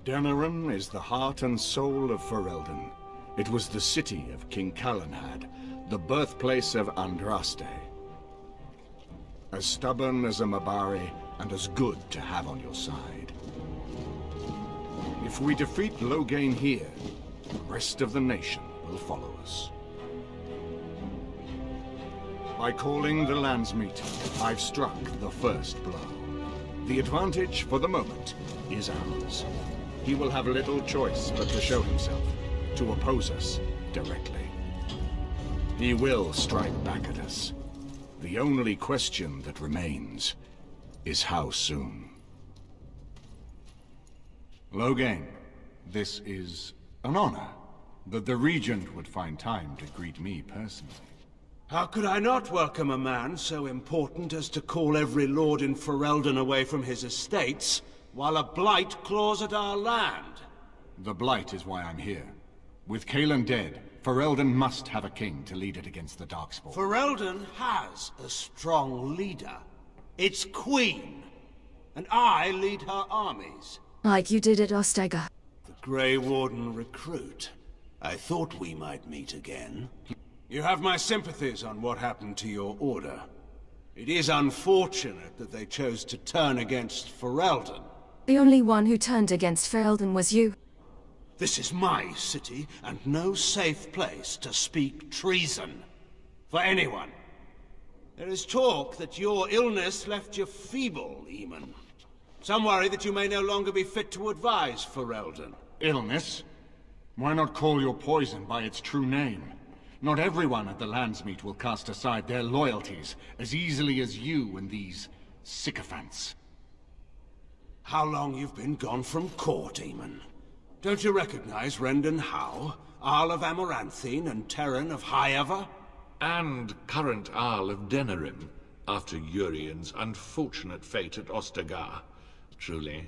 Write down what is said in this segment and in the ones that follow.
Denerim is the heart and soul of Ferelden. It was the city of King Calenhad, the birthplace of Andraste. As stubborn as a Mabari, and as good to have on your side. If we defeat Loghain here, the rest of the nation will follow us. By calling the Landsmeet, I've struck the first blow. The advantage, for the moment, is ours. He will have little choice but to show himself, to oppose us directly. He will strike back at us. The only question that remains is how soon. Loghain, this is an honor, that the Regent would find time to greet me personally. How could I not welcome a man so important as to call every lord in Ferelden away from his estates, while a Blight claws at our land? The Blight is why I'm here. With Cailan dead, Ferelden must have a king to lead it against the Darkspawn. Ferelden has a strong leader. Its queen. And I lead her armies. Like you did at Ostega. The Grey Warden recruit. I thought we might meet again. You have my sympathies on what happened to your order. It is unfortunate that they chose to turn against Ferelden. The only one who turned against Ferelden was you. This is my city, and no safe place to speak treason. For anyone. There is talk that your illness left you feeble, Eamon. Some worry that you may no longer be fit to advise Ferelden. Illness? Why not call your poison by its true name? Not everyone at the Landsmeet will cast aside their loyalties as easily as you and these sycophants. How long you've been gone from court, Eamon? Don't you recognize Rendon Howe, Arl of Amaranthine and Terran of Highever? And current Arl of Denerim, after Urien's unfortunate fate at Ostagar. Truly,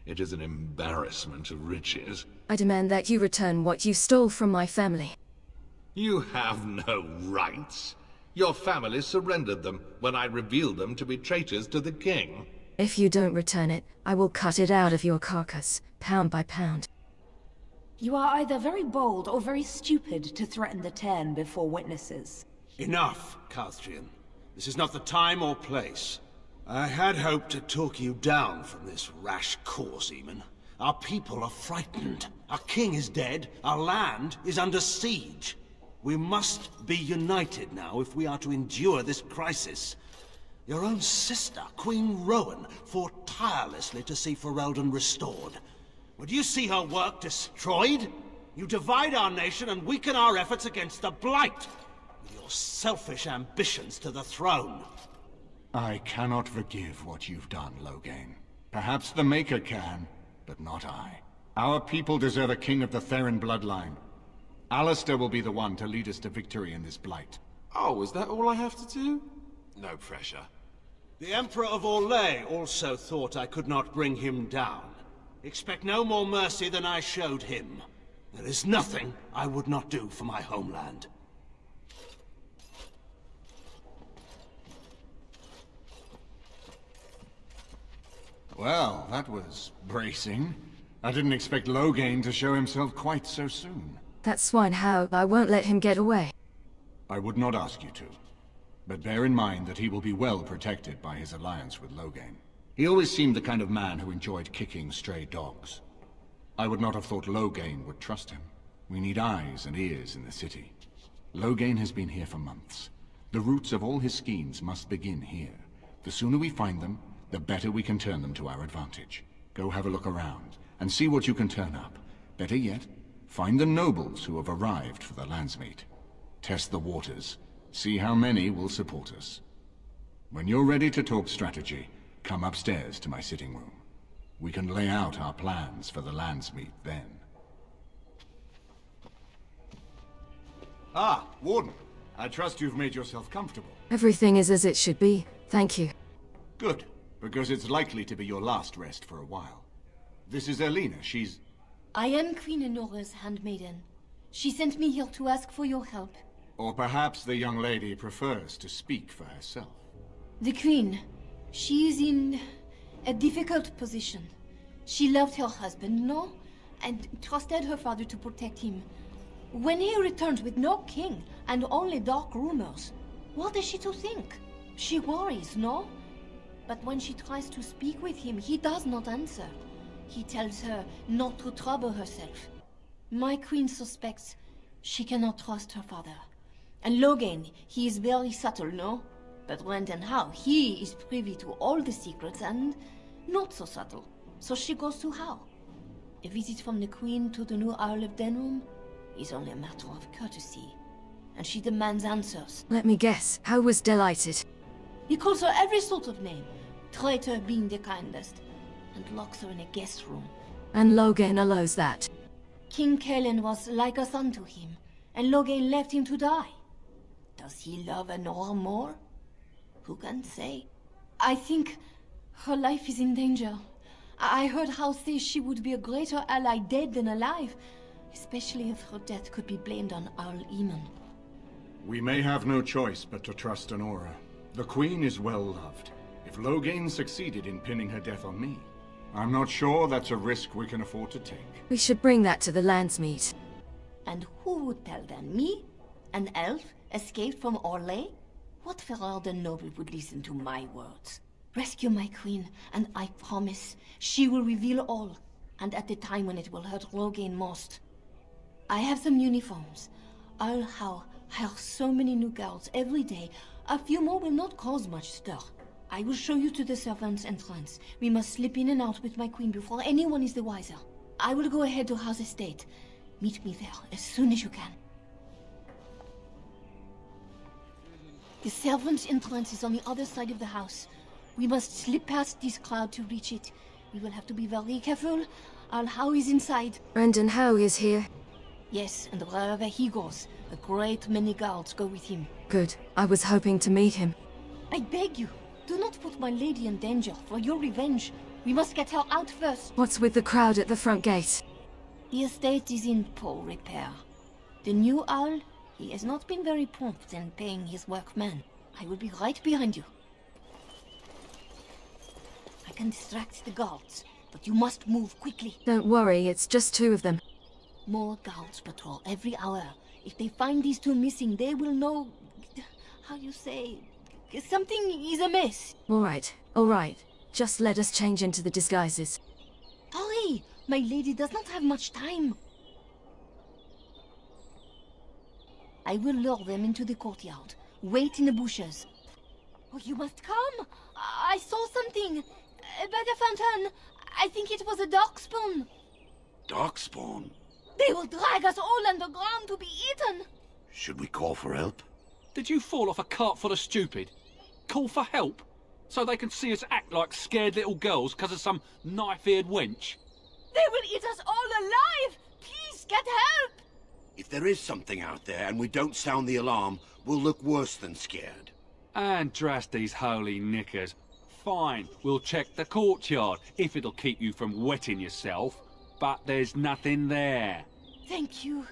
it is an embarrassment of riches. I demand that you return what you stole from my family. You have no rights. Your family surrendered them when I revealed them to be traitors to the king. If you don't return it, I will cut it out of your carcass, pound by pound. You are either very bold or very stupid to threaten the Ten before witnesses. Enough, Calthrian. This is not the time or place. I had hoped to talk you down from this rash course, Eamon. Our people are frightened. Our king is dead. Our land is under siege. We must be united now if we are to endure this crisis. Your own sister, Queen Rowan, fought tirelessly to see Ferelden restored. Would you see her work destroyed? You divide our nation and weaken our efforts against the Blight, with your selfish ambitions to the throne. I cannot forgive what you've done, Loghain. Perhaps the Maker can, but not I. Our people deserve a king of the Theron bloodline. Alistair will be the one to lead us to victory in this Blight. Oh, is that all I have to do? No pressure. The Emperor of Orlais also thought I could not bring him down. Expect no more mercy than I showed him. There is nothing I would not do for my homeland. Well, that was bracing. I didn't expect Loghain to show himself quite so soon. That swine Howe, I won't let him get away. I would not ask you to. But bear in mind that he will be well protected by his alliance with Loghain. He always seemed the kind of man who enjoyed kicking stray dogs. I would not have thought Loghain would trust him. We need eyes and ears in the city. Loghain has been here for months. The roots of all his schemes must begin here. The sooner we find them, the better we can turn them to our advantage. Go have a look around, and see what you can turn up. Better yet, find the nobles who have arrived for the Landsmeet. Test the waters. See how many will support us. When you're ready to talk strategy, come upstairs to my sitting room. We can lay out our plans for the Landsmeet then. Ah, Warden. I trust you've made yourself comfortable. Everything is as it should be, thank you. Good, because it's likely to be your last rest for a while. This is Elena, she's... I am Queen Enora's handmaiden. She sent me here to ask for your help. Or perhaps the young lady prefers to speak for herself. The Queen. She is in a difficult position. She loved her husband, no? And trusted her father to protect him. When he returns with no king and only dark rumors, what is she to think? She worries, no? But when she tries to speak with him, he does not answer. He tells her not to trouble herself. My queen suspects she cannot trust her father. And Logain, he is very subtle, no? But Brendan Howe, he is privy to all the secrets and not so subtle. So she goes to Howe. A visit from the queen to the new Isle of Denrum is only a matter of courtesy. And she demands answers. Let me guess, Howe was delighted. He calls her every sort of name, traitor being the kindest, and locks her in a guest room. And Logain allows that. King Kellen was like a son to him, and Logain left him to die. Does he love Honora more? Who can say? I think her life is in danger. I heard Howe say she would be a greater ally dead than alive, especially if her death could be blamed on Earl Eamon. We may have no choice but to trust Honora. The Queen is well loved. If Logain succeeded in pinning her death on me, I'm not sure that's a risk we can afford to take. We should bring that to the Landsmeet. And who would tell them? Me? An elf escaped from Orlais? What Ferelden noble would listen to my words? Rescue my queen, and I promise she will reveal all, and at the time when it will hurt Logain most. I have some uniforms. Earl Howe hires so many new guards every day. A few more will not cause much stir. I will show you to the servants' entrance. We must slip in and out with my queen before anyone is the wiser. I will go ahead to Howe's estate. Meet me there as soon as you can. The servants' entrance is on the other side of the house. We must slip past this crowd to reach it. We will have to be very careful. Earl Howe is inside. Brendan Howe is here. Yes, and wherever he goes, a great many guards go with him. Good. I was hoping to meet him. I beg you, do not put my lady in danger for your revenge. We must get her out first. What's with the crowd at the front gate? The estate is in poor repair. The new owl, he has not been very prompt in paying his workmen. I will be right behind you. I can distract the guards, but you must move quickly. Don't worry, it's just 2 of them. More guards patrol every hour. If they find these 2 missing, they will know... how you say... something is amiss. All right. Just let us change into the disguises. Hurry! My lady does not have much time. I will lure them into the courtyard. Wait in the bushes. Oh, you must come! I saw something! By the fountain. I think it was a darkspawn. Darkspawn? They will drag us all underground to be eaten! Should we call for help? Did you fall off a cart full of stupid? Call for help? So they can see us act like scared little girls because of some knife-eared wench? They will eat us all alive! Please, get help! If there is something out there and we don't sound the alarm, we'll look worse than scared. And drast these holy knickers. Fine, we'll check the courtyard, if it'll keep you from wetting yourself. But there's nothing there. Thank you.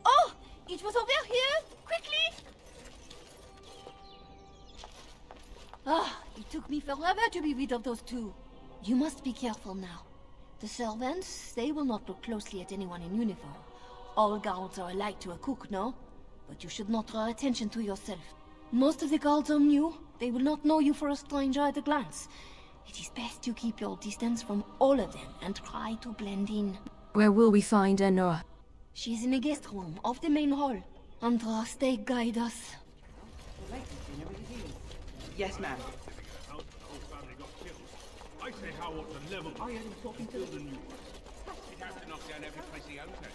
Oh! It was over here! Quickly! Ah, it took me forever to be rid of those 2. You must be careful now. The servants, they will not look closely at anyone in uniform. All guards are alike to a cook, no? But you should not draw attention to yourself. Most of the guards are new. They will not know you for a stranger at a glance. It is best you keep your distance from all of them and try to blend in. Where will we find Honora? She is in a guest room off the main hall. Andras, they guide us. Yes, ma'am. I say how ought to level. I had him talking to the new one. He'd have to knock down every place he owns it.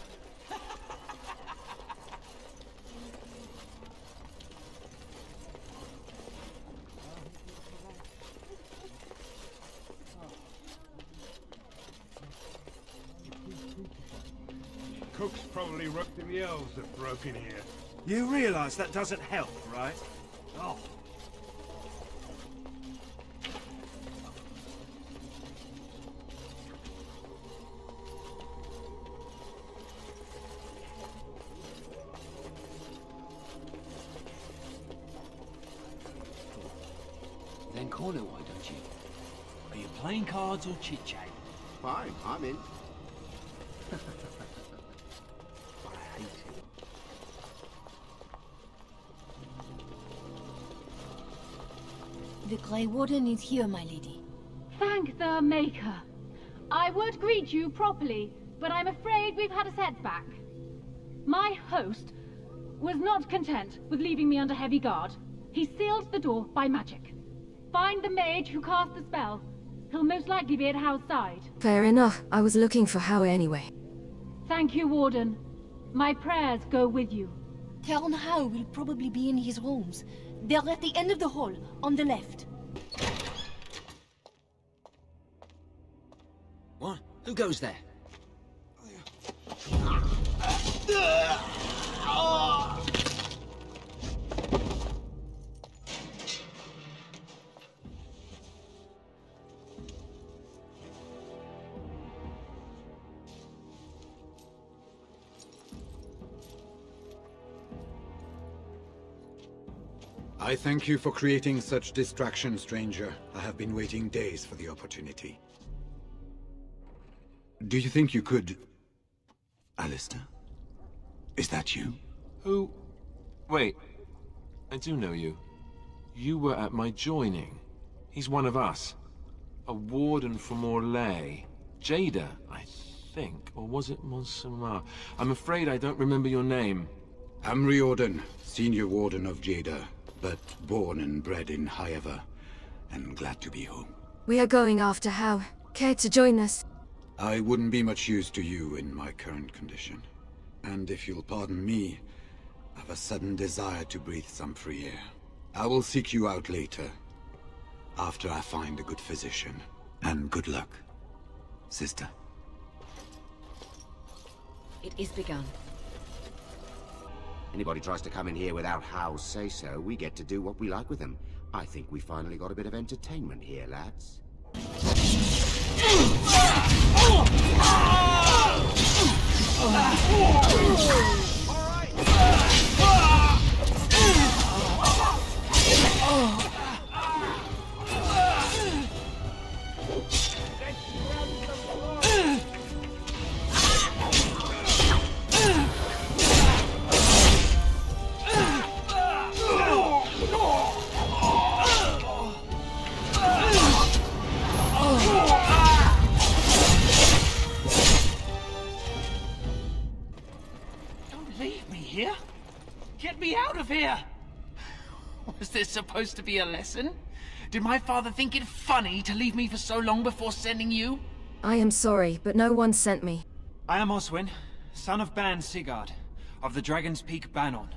Cook's probably rooked in the elves that broke in here. You realize that doesn't help, right? Oh. Then call her, why don't you? Are you playing cards or chit-chat? fine. I'm in. I hate it. The Grey Warden is here, my lady. Thank the Maker. I would greet you properly, but I'm afraid we've had a setback. My host was not content with leaving me under heavy guard. He sealed the door by magic. Find the mage who cast the spell. He'll most likely be at Howe's side. Fair enough. I was looking for Howe anyway. Thank you, Warden. My prayers go with you. Count Howe will probably be in his rooms. They're at the end of the hall, on the left. What? Who goes there? I thank you for creating such distraction, stranger. I have been waiting days for the opportunity. Do you think you could... Alistair? Is that you? Who? Wait. I do know you. You were at my joining. He's one of us. A warden from Orlais. Jada, I think. Or was it Montserrat? I'm afraid I don't remember your name. I'm Riordan, senior warden of Jada, but born and bred in Highever, and glad to be home. We are going after Howe. Care to join us? I wouldn't be much use to you in my current condition. And if you'll pardon me, I've a sudden desire to breathe some free air. I will seek you out later, after I find a good physician. And good luck, sister. It is begun. Anybody tries to come in here without Howe's say-so, we get to do what we like with them. I think we finally got a bit of entertainment here, lads. Get me out of here! Was this supposed to be a lesson? Did my father think it funny to leave me for so long before sending you? I am sorry, but no one sent me. I am Oswin, son of Ban Sigurd, of the Dragon's Peak Banon.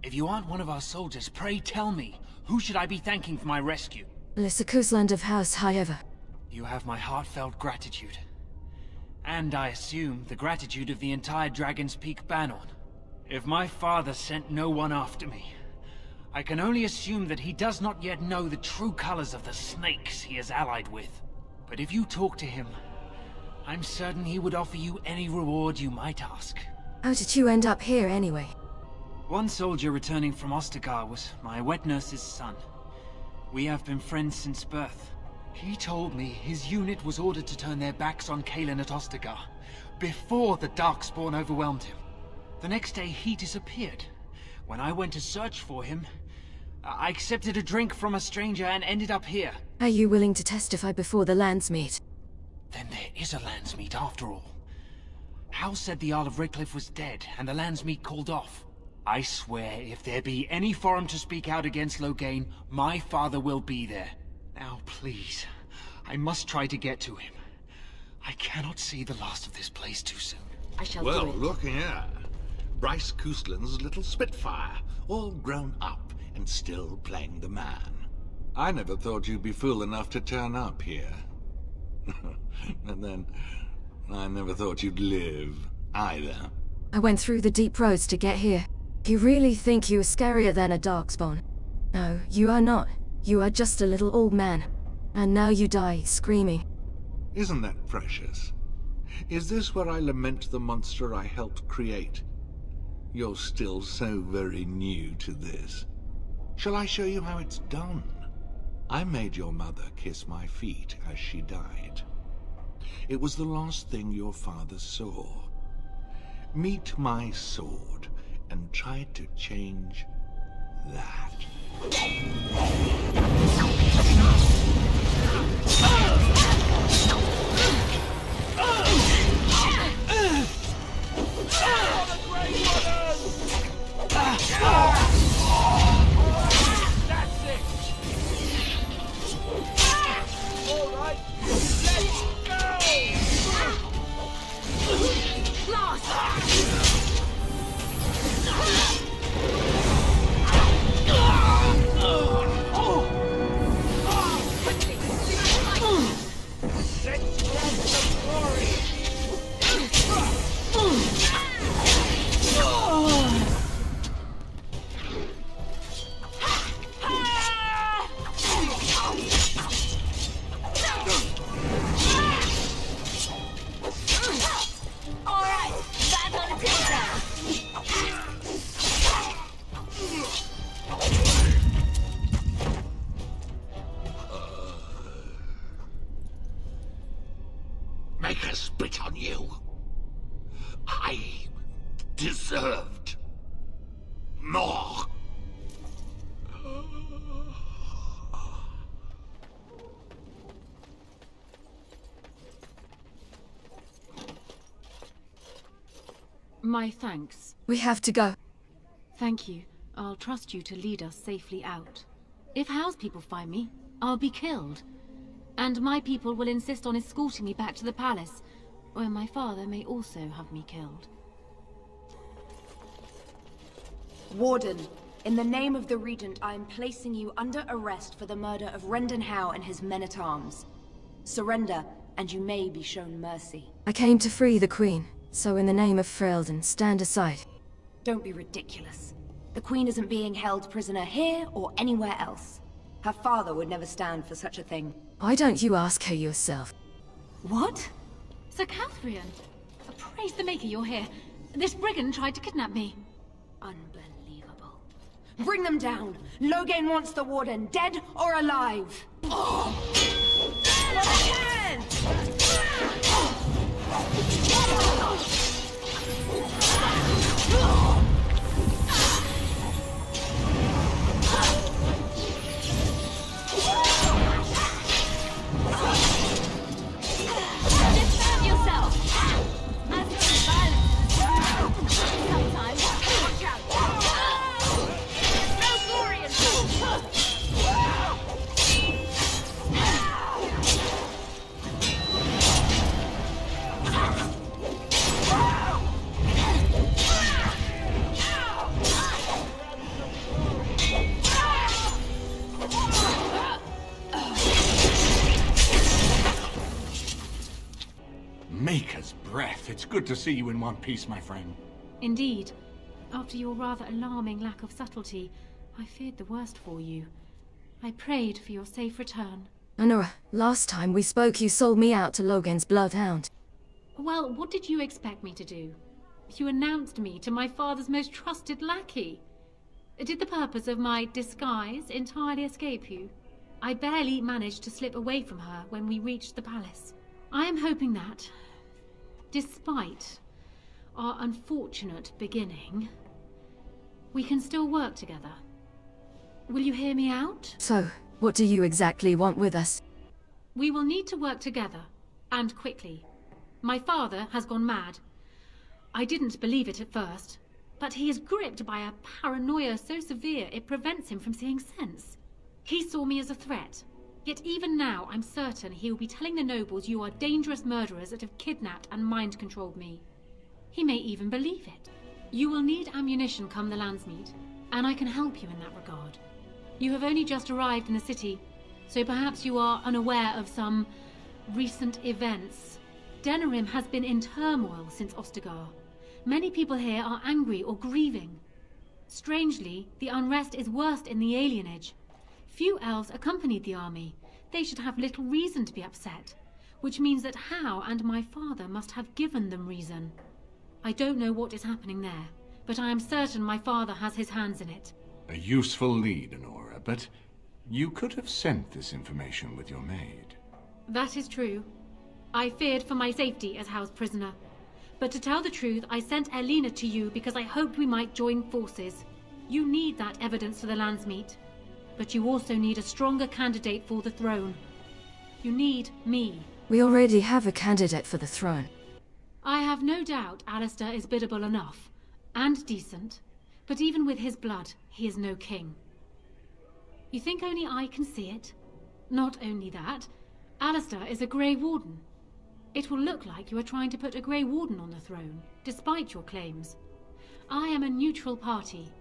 If you aren't one of our soldiers, pray tell me, who should I be thanking for my rescue? Lysakusland of House Highever. You have my heartfelt gratitude. And I assume the gratitude of the entire Dragon's Peak Banon. If my father sent no one after me, I can only assume that he does not yet know the true colors of the snakes he is allied with. But if you talk to him, I'm certain he would offer you any reward you might ask. How did you end up here anyway? One soldier returning from Ostagar was my wet nurse's son. We have been friends since birth. He told me his unit was ordered to turn their backs on Kaelin at Ostagar, before the Darkspawn overwhelmed him. The next day, he disappeared. When I went to search for him, I accepted a drink from a stranger and ended up here. Are you willing to testify before the Landsmeet? Then there is a Landsmeet after all. Howe said the Jarl of Redcliffe was dead, and the Landsmeet called off. I swear, if there be any forum to speak out against Loghain, my father will be there. Now, please, I must try to get to him. I cannot see the last of this place too soon. I shall do it. Well, look here. Bryce Coustland's little Spitfire, all grown up and still playing the man. I never thought you'd be fool enough to turn up here. And then, I never thought you'd live, either. I went through the deep roads to get here. You really think you are scarier than a Darkspawn? No, you are not. You are just a little old man. And now you die, screaming. Isn't that precious? Is this where I lament the monster I helped create? You're still so very new to this. Shall I show you how it's done? I made your mother kiss my feet as she died. It was the last thing your father saw. Meet my sword and try to change that. That's it! All right, let's go! Let's get some glory! Make her spit on you. I deserved more. My thanks. We have to go. Thank you. I'll trust you to lead us safely out. If House people find me, I'll be killed. And my people will insist on escorting me back to the palace, where my father may also have me killed. Warden, in the name of the Regent, I am placing you under arrest for the murder of Rendon Howe and his men-at-arms. Surrender, and you may be shown mercy. I came to free the Queen, so in the name of Ferelden, stand aside. Don't be ridiculous. The Queen isn't being held prisoner here or anywhere else. Her father would never stand for such a thing. Why don't you ask her yourself? What? Sir Catherine! Praise the Maker you're here. This brigand tried to kidnap me. Unbelievable. Bring them down! Loghain wants the Warden, dead or alive! Maker's breath. It's good to see you in one piece, my friend. Indeed. After your rather alarming lack of subtlety, I feared the worst for you. I prayed for your safe return. Honora, last time we spoke you sold me out to Loghain's bloodhound. Well, what did you expect me to do? You announced me to my father's most trusted lackey. Did the purpose of my disguise entirely escape you? I barely managed to slip away from her when we reached the palace. I am hoping that, despite our unfortunate beginning, we can still work together. Will you hear me out? So, what do you exactly want with us? We will need to work together, and quickly. My father has gone mad. I didn't believe it at first, but he is gripped by a paranoia so severe it prevents him from seeing sense. He saw me as a threat, yet even now I'm certain he will be telling the nobles you are dangerous murderers that have kidnapped and mind-controlled me. He may even believe it. You will need ammunition come the Landsmeet, and I can help you in that regard. You have only just arrived in the city, so perhaps you are unaware of some recent events. Denerim has been in turmoil since Ostagar. Many people here are angry or grieving. Strangely, the unrest is worst in the alienage. Few elves accompanied the army. They should have little reason to be upset, which means that Howe and my father must have given them reason. I don't know what is happening there, but I am certain my father has his hands in it. A useful lead, Honora, but you could have sent this information with your maid. That is true. I feared for my safety as house prisoner. But to tell the truth, I sent Elena to you because I hoped we might join forces. You need that evidence for the Landsmeet. But you also need a stronger candidate for the throne. You need me. We already have a candidate for the throne. I have no doubt Alistair is biddable enough. And decent. But even with his blood, he is no king. You think only I can see it? Not only that, Alistair is a Grey Warden. It will look like you are trying to put a Grey Warden on the throne, despite your claims. I am a neutral party,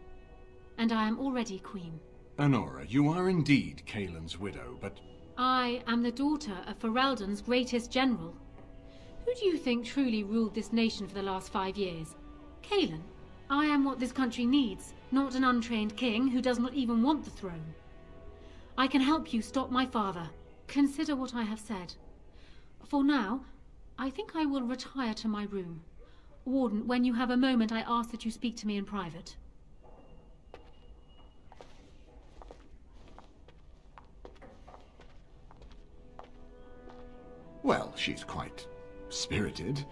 and I am already queen. Honora, you are indeed Kaelin's widow, but... I am the daughter of Ferelden's greatest general. Who do you think truly ruled this nation for the last 5 years? Kaelin? I am what this country needs, not an untrained king who does not even want the throne. I can help you stop my father. Consider what I have said. For now, I think I will retire to my room. Warden, when you have a moment, I ask that you speak to me in private. Well, she's quite spirited.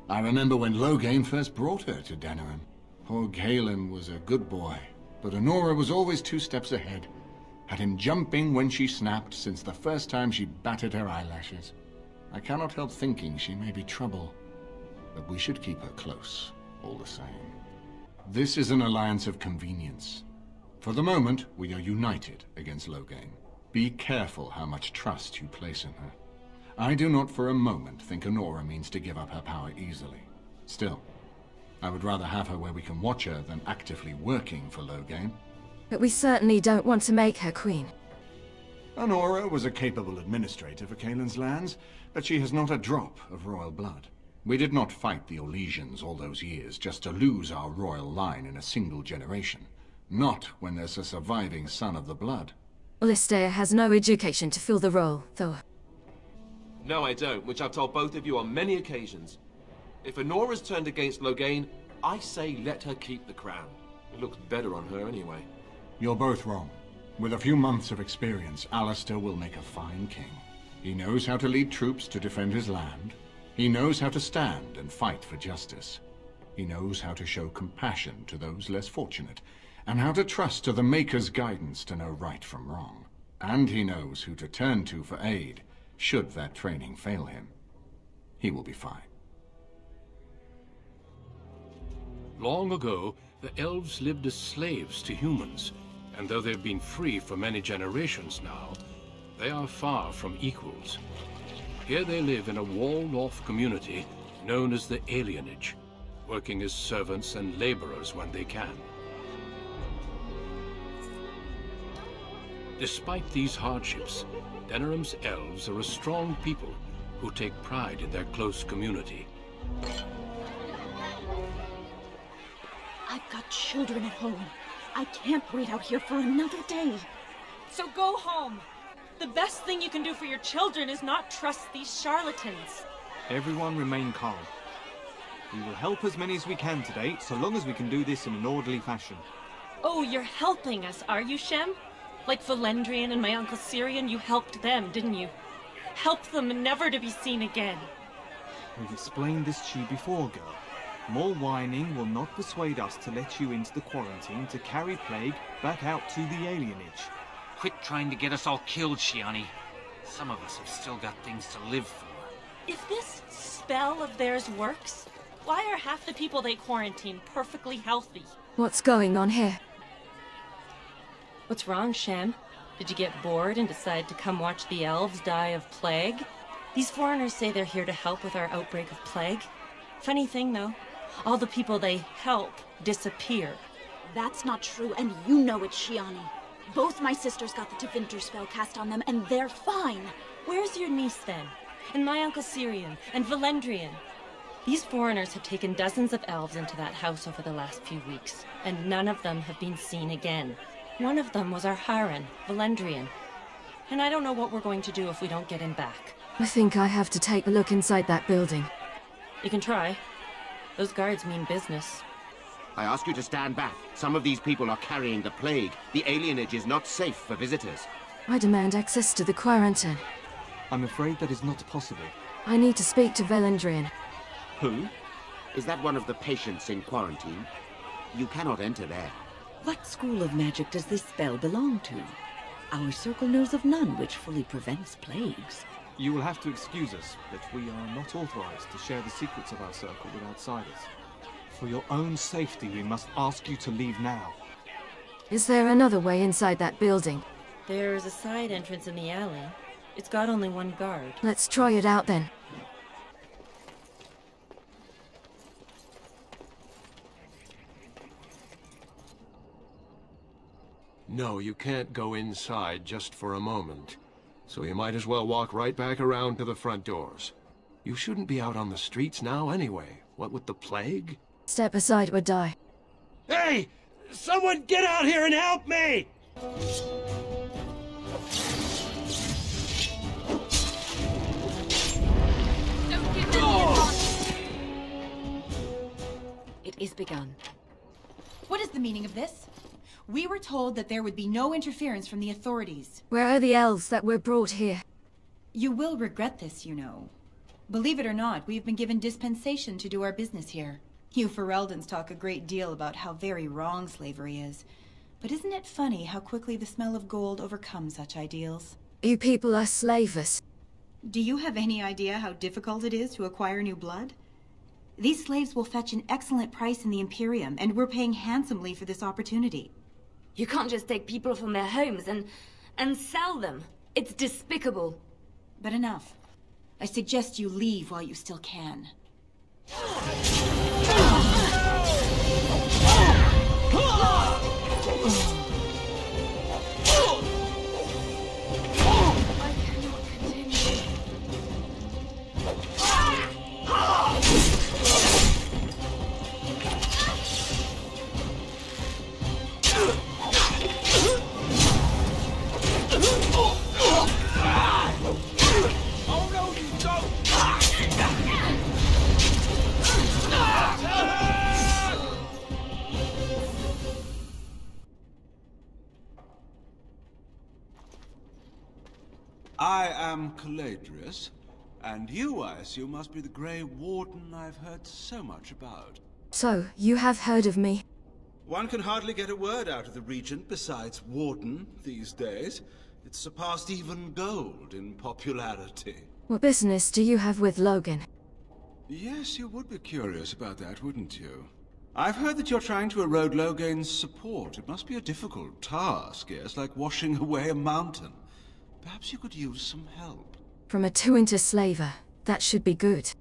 I remember when Loghain first brought her to Denerim. Poor Kaelin was a good boy, but Honora was always 2 steps ahead. Had him jumping when she snapped since the first time she batted her eyelashes. I cannot help thinking she may be trouble, but we should keep her close, all the same. This is an alliance of convenience. For the moment, we are united against Loghain. Be careful how much trust you place in her. I do not for a moment think Honora means to give up her power easily. Still, I would rather have her where we can watch her than actively working for Loghain. But we certainly don't want to make her queen. Honora was a capable administrator for Kaelin's lands, but she has not a drop of royal blood. We did not fight the Orlesians all those years just to lose our royal line in a single generation. Not when there's a surviving son of the blood. Alistair has no education to fill the role, though. No, I don't, which I've told both of you on many occasions. If Honora's turned against Loghain, I say let her keep the crown. It looks better on her anyway. You're both wrong. With a few months of experience, Alistair will make a fine king. He knows how to lead troops to defend his land. He knows how to stand and fight for justice. He knows how to show compassion to those less fortunate, and how to trust to the Maker's guidance to know right from wrong. And he knows who to turn to for aid, should that training fail him. He will be fine. Long ago, the elves lived as slaves to humans, and though they've been free for many generations now, they are far from equals. Here they live in a walled-off community known as the Alienage, working as servants and laborers when they can. Despite these hardships, Denerim's elves are a strong people who take pride in their close community. I've got children at home. I can't wait out here for another day. So go home. The best thing you can do for your children is not trust these charlatans. Everyone remain calm. We will help as many as we can today, so long as we can do this in an orderly fashion. Oh, you're helping us, are you, Shem? Like Valendrian and my Uncle Syrian, you helped them, didn't you? Help them never to be seen again. We've explained this to you before, girl. More whining will not persuade us to let you into the quarantine to carry plague back out to the alienage. Quit trying to get us all killed, Shiani. Some of us have still got things to live for. If this spell of theirs works, why are half the people they quarantine perfectly healthy? What's going on here? What's wrong, Shem? Did you get bored and decide to come watch the elves die of plague? These foreigners say they're here to help with our outbreak of plague. Funny thing, though, all the people they help disappear. That's not true, and you know it, Shiani. Both my sisters got the Tevinter spell cast on them, and they're fine. Where's your niece, then? And my Uncle Syrian, and Valendrian? These foreigners have taken dozens of elves into that house over the last few weeks, and none of them have been seen again. One of them was our Haran, Valendrian. And I don't know what we're going to do if we don't get him back. I think I have to take a look inside that building. You can try. Those guards mean business. I ask you to stand back. Some of these people are carrying the plague. The alienage is not safe for visitors. I demand access to the quarantine. I'm afraid that is not possible. I need to speak to Velendrian. Who? Is that one of the patients in quarantine? You cannot enter there. What school of magic does this spell belong to? Our circle knows of none which fully prevents plagues. You will have to excuse us, but we are not authorized to share the secrets of our circle with outsiders. For your own safety, we must ask you to leave now. Is there another way inside that building? There's a side entrance in the alley. It's got only one guard. Let's try it out then. No, you can't go inside just for a moment. So you might as well walk right back around to the front doors. You shouldn't be out on the streets now anyway. What with the plague? Step aside or die. Hey! Someone get out here and help me! It is begun. What is the meaning of this? We were told that there would be no interference from the authorities. Where are the elves that were brought here? You will regret this, you know. Believe it or not, we have been given dispensation to do our business here. You Fereldens talk a great deal about how very wrong slavery is. But isn't it funny how quickly the smell of gold overcomes such ideals? You people are slavers. Do you have any idea how difficult it is to acquire new blood? These slaves will fetch an excellent price in the Imperium, and we're paying handsomely for this opportunity. You can't just take people from their homes and sell them. It's despicable. But enough. I suggest you leave while you still can. I am Caladrius, and you, I assume, must be the Grey Warden I've heard so much about. So, you have heard of me? One can hardly get a word out of the Regent besides Warden these days. It's surpassed even gold in popularity. What business do you have with Logan? Yes, you would be curious about that, wouldn't you? I've heard that you're trying to erode Logain's support. It must be a difficult task, yes, like washing away a mountain. Perhaps you could use some help. From a two-inter slaver. That should be good.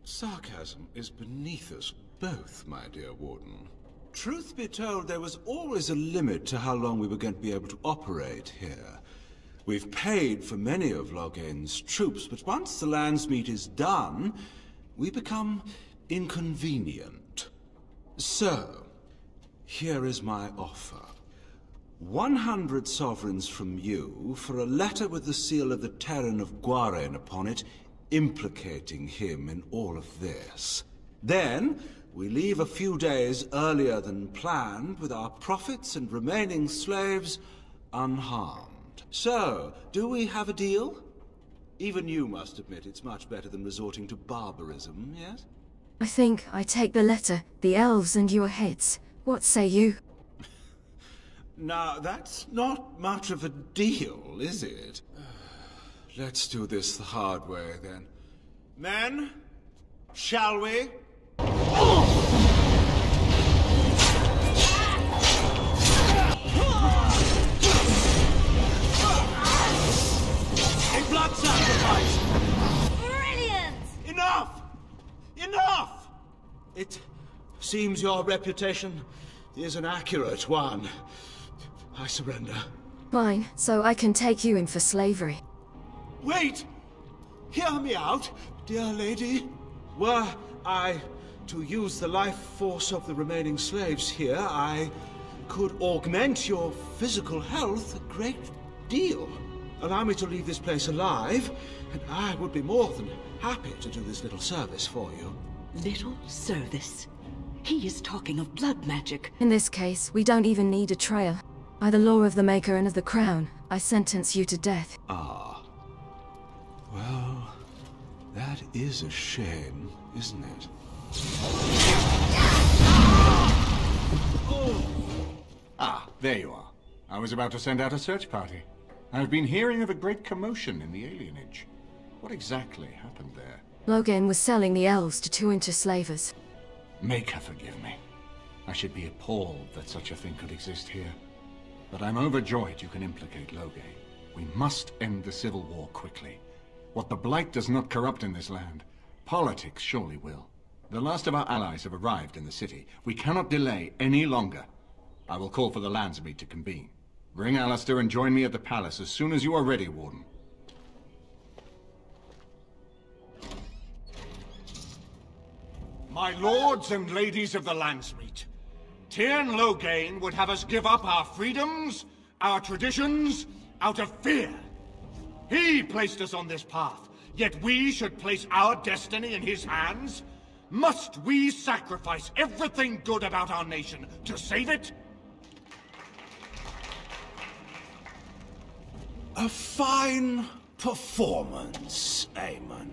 Sarcasm is beneath us both, my dear Warden. Truth be told, there was always a limit to how long we were going to be able to operate here. We've paid for many of Logain's troops, but once the Landsmeet is done, we become inconvenient. So, here is my offer. 100 sovereigns from you for a letter with the seal of the Terran of Gwaren upon it, implicating him in all of this. Then, we leave a few days earlier than planned with our profits and remaining slaves unharmed. So, do we have a deal? Even you must admit it's much better than resorting to barbarism, yes? I think I take the letter, the elves and your heads. What say you? Now, that's not much of a deal, is it? Let's do this the hard way, then. Men, shall we? A blood sacrifice! Brilliant! Enough! Enough! It seems your reputation is an accurate one. I surrender. Fine, so I can take you in for slavery. Wait! Hear me out, dear lady. Were I to use the life force of the remaining slaves here, I could augment your physical health a great deal. Allow me to leave this place alive, and I would be more than happy to do this little service for you. Little service? He is talking of blood magic. In this case, we don't even need a trail. By the law of the Maker and of the Crown, I sentence you to death. Ah. Well, That is a shame, isn't it? Ah, there you are. I was about to send out a search party. I've been hearing of a great commotion in the alienage. What exactly happened there? Logan was selling the elves to 2 interslavers. Make her forgive me. I should be appalled that such a thing could exist here. But I'm overjoyed you can implicate Logan. We must end the civil war quickly. What the Blight does not corrupt in this land, politics surely will. The last of our allies have arrived in the city. We cannot delay any longer. I will call for the Landsmeet to convene. Bring Alistair and join me at the palace as soon as you are ready, Warden. My lords and ladies of the Landsmeet, Tyrn Logain would have us give up our freedoms, our traditions, out of fear. He placed us on this path, yet we should place our destiny in his hands? Must we sacrifice everything good about our nation to save it? A fine performance, Aemon.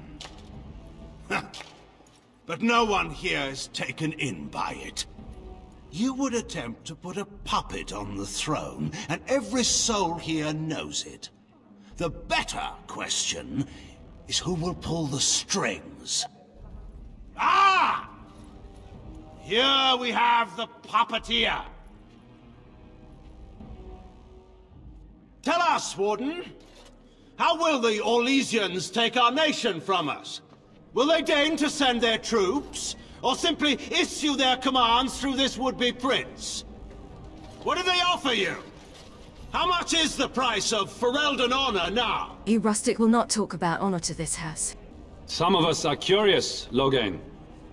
But no one here is taken in by it. You would attempt to put a puppet on the throne, and every soul here knows it. The better question is who will pull the strings. Ah! Here we have the puppeteer. Tell us, Warden, how will the Orlesians take our nation from us? Will they deign to send their troops, or simply issue their commands through this would-be prince? What do they offer you? How much is the price of Ferelden honor now? You rustic will not talk about honor to this house. Some of us are curious, Logain,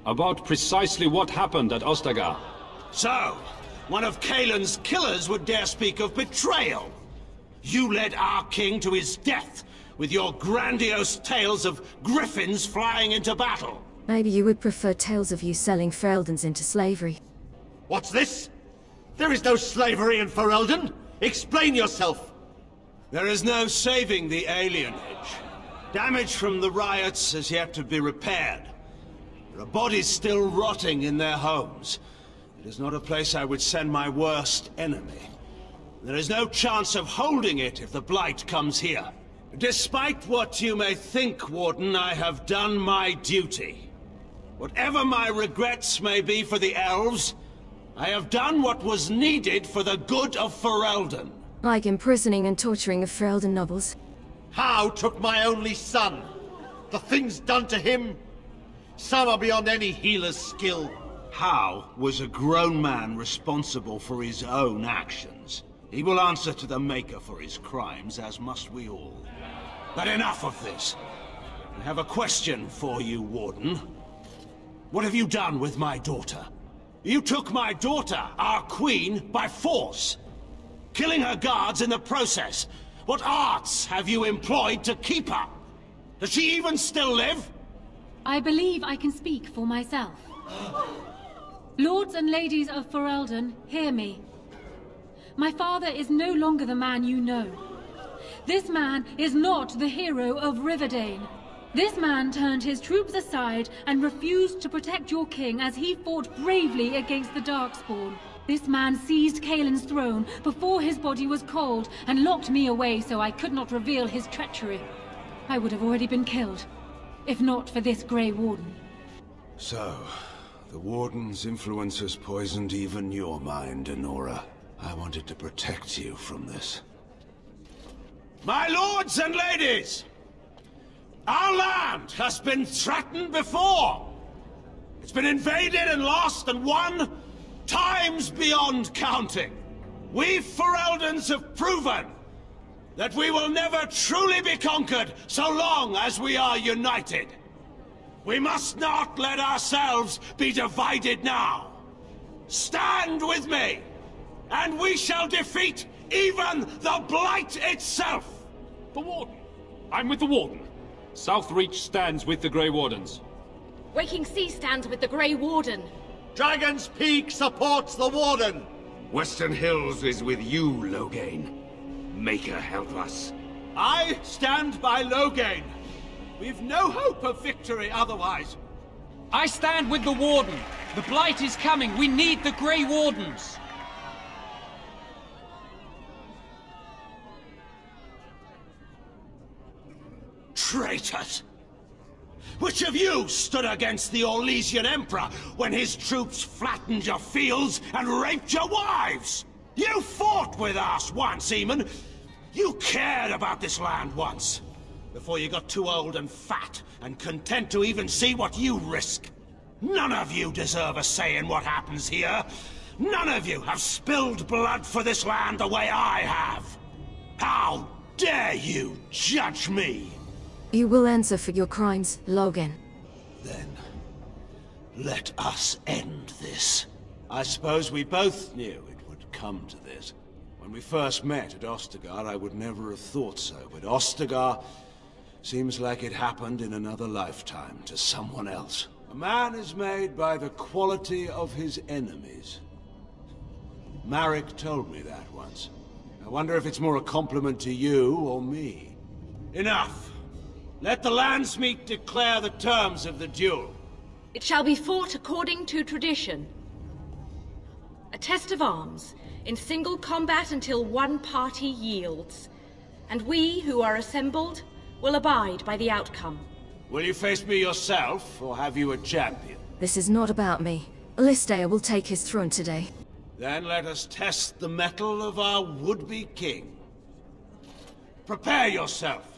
about precisely what happened at Ostagar. So, one of Kaelin's killers would dare speak of betrayal. You led our king to his death, with your grandiose tales of griffins flying into battle. Maybe you would prefer tales of you selling Fereldens into slavery. What's this? There is no slavery in Ferelden. Explain yourself. There is no saving the alienage. Damage from the riots has yet to be repaired. There are bodies still rotting in their homes. It is not a place I would send my worst enemy. There is no chance of holding it if the Blight comes here. Despite what you may think, Warden, I have done my duty. Whatever my regrets may be for the elves, I have done what was needed for the good of Ferelden. Like imprisoning and torturing of Ferelden nobles. How took my only son? The things done to him? Some are beyond any healer's skill. How was a grown man responsible for his own actions? He will answer to the Maker for his crimes, as must we all. But enough of this. I have a question for you, Warden. What have you done with my daughter? You took my daughter, our queen, by force, killing her guards in the process. What arts have you employed to keep her? Does she even still live? I believe I can speak for myself. Lords and ladies of Ferelden, hear me. My father is no longer the man you know. This man is not the hero of Riverdane. This man turned his troops aside and refused to protect your king as he fought bravely against the Darkspawn. This man seized Kaelin's throne before his body was cold and locked me away so I could not reveal his treachery. I would have already been killed, if not for this Grey Warden. So, the Warden's influence has poisoned even your mind, Enora. I wanted to protect you from this. My lords and ladies! Our land has been threatened before! It's been invaded and lost and won times beyond counting. We Fereldens have proven that we will never truly be conquered so long as we are united. We must not let ourselves be divided now. Stand with me, and we shall defeat even the Blight itself! The Warden. I'm with the Warden. Southreach stands with the Grey Wardens. Waking Sea stands with the Grey Warden. Dragon's Peak supports the Warden. Western Hills is with you, Logain. Maker help us. I stand by Logain. We've no hope of victory otherwise. I stand with the Warden. The Blight is coming. We need the Grey Wardens. Traitors! Which of you stood against the Orlesian Emperor when his troops flattened your fields and raped your wives? You fought with us once, Eamon. You cared about this land once. Before you got too old and fat and content to even see what you risk. None of you deserve a say in what happens here. None of you have spilled blood for this land the way I have. How dare you judge me? You will answer for your crimes, Logan. Then, let us end this. I suppose we both knew it would come to this. When we first met at Ostagar, I would never have thought so, but Ostagar seems like it happened in another lifetime to someone else. A man is made by the quality of his enemies. Marek told me that once. I wonder if it's more a compliment to you or me. Enough! Let the Landsmeet declare the terms of the duel. It shall be fought according to tradition. A test of arms, in single combat until one party yields. And we, who are assembled, will abide by the outcome. Will you face me yourself, or have you a champion? This is not about me. Alistair will take his throne today. Then let us test the mettle of our would-be king. Prepare yourself.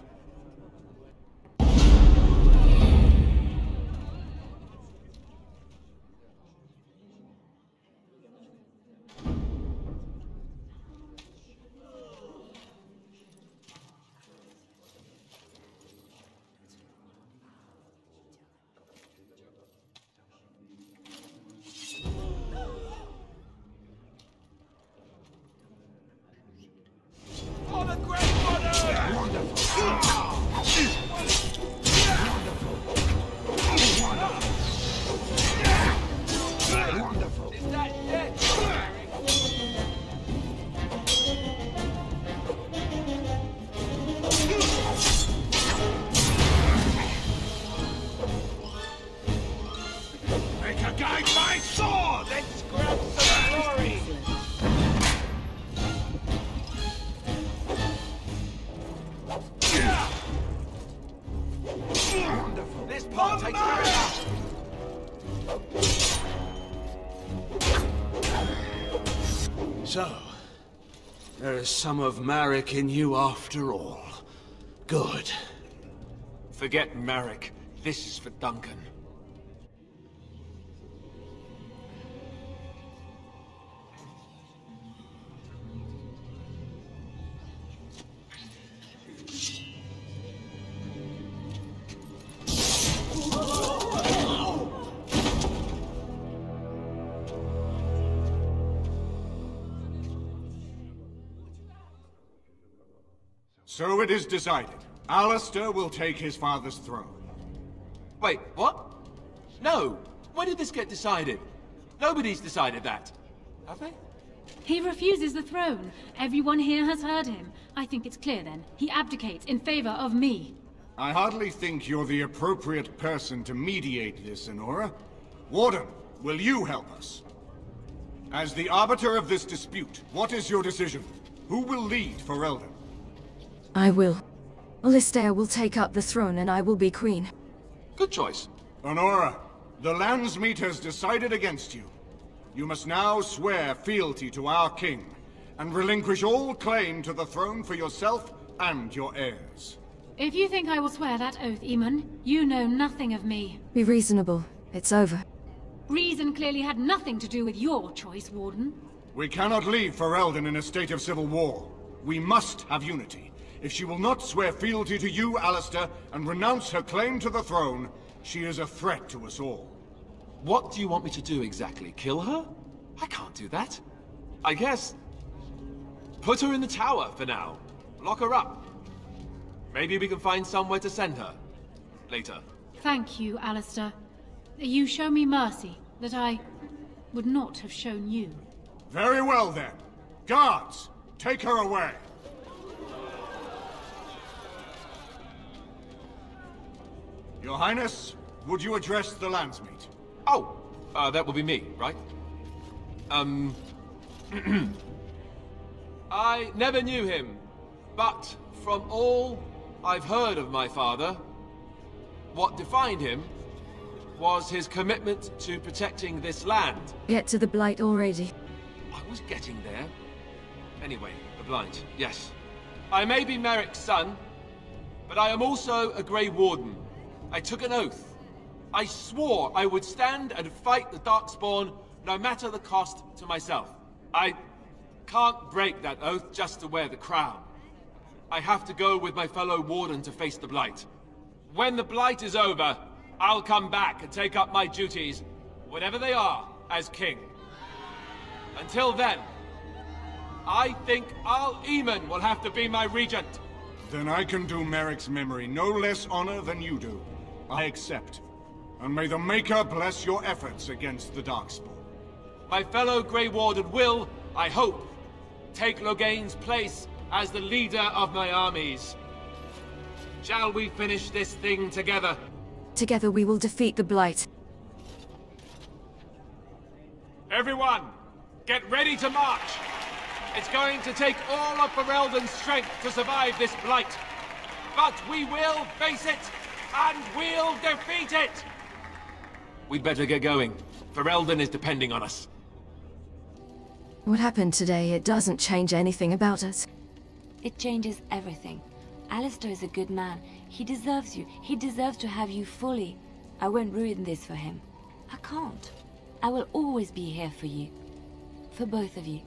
So, there is some of Marek in you after all. Good. Forget Marek. This is for Duncan. So it is decided. Alistair will take his father's throne. Wait, what? No! When did this get decided? Nobody's decided that. Have they? He refuses the throne. Everyone here has heard him. I think it's clear then. He abdicates in favor of me. I hardly think you're the appropriate person to mediate this, Honora. Warden, will you help us? As the arbiter of this dispute, what is your decision? Who will lead Ferelden? I will. Alistair will take up the throne and I will be queen. Good choice. Honora, the Landsmeet has decided against you. You must now swear fealty to our king, and relinquish all claim to the throne for yourself and your heirs. If you think I will swear that oath, Eamon, you know nothing of me. Be reasonable. It's over. Reason clearly had nothing to do with your choice, Warden. We cannot leave Ferelden in a state of civil war. We must have unity. If she will not swear fealty to you, Alistair, and renounce her claim to the throne, she is a threat to us all. What do you want me to do exactly? Kill her? I can't do that. I guess... put her in the tower for now. Lock her up. Maybe we can find somewhere to send her. Later. Thank you, Alistair. You show me mercy that I would not have shown you. Very well then. Guards, take her away. Your Highness, would you address the Landsmeet? Oh, that will be me, right? I never knew him, but from all I've heard of my father, what defined him was his commitment to protecting this land. Get to the Blight already. I was getting there. Anyway, the Blight, yes. I may be Merrick's son, but I am also a Grey Warden. I took an oath. I swore I would stand and fight the Darkspawn, no matter the cost to myself. I can't break that oath just to wear the crown. I have to go with my fellow Warden to face the Blight. When the Blight is over, I'll come back and take up my duties, whatever they are, as king. Until then, I think Al Eamon will have to be my regent. Then I can do Merrick's memory no less honor than you do. I accept. And may the Maker bless your efforts against the Darkspawn. My fellow Grey Warden will, I hope, take Loghain's place as the leader of my armies. Shall we finish this thing together? Together we will defeat the Blight. Everyone, get ready to march! It's going to take all of Ferelden's strength to survive this Blight. But we will face it, and we'll defeat it! We'd better get going. Ferelden is depending on us. What happened today, it doesn't change anything about us. It changes everything. Alistair is a good man. He deserves you. He deserves to have you fully. I won't ruin this for him. I can't. I will always be here for you. For both of you.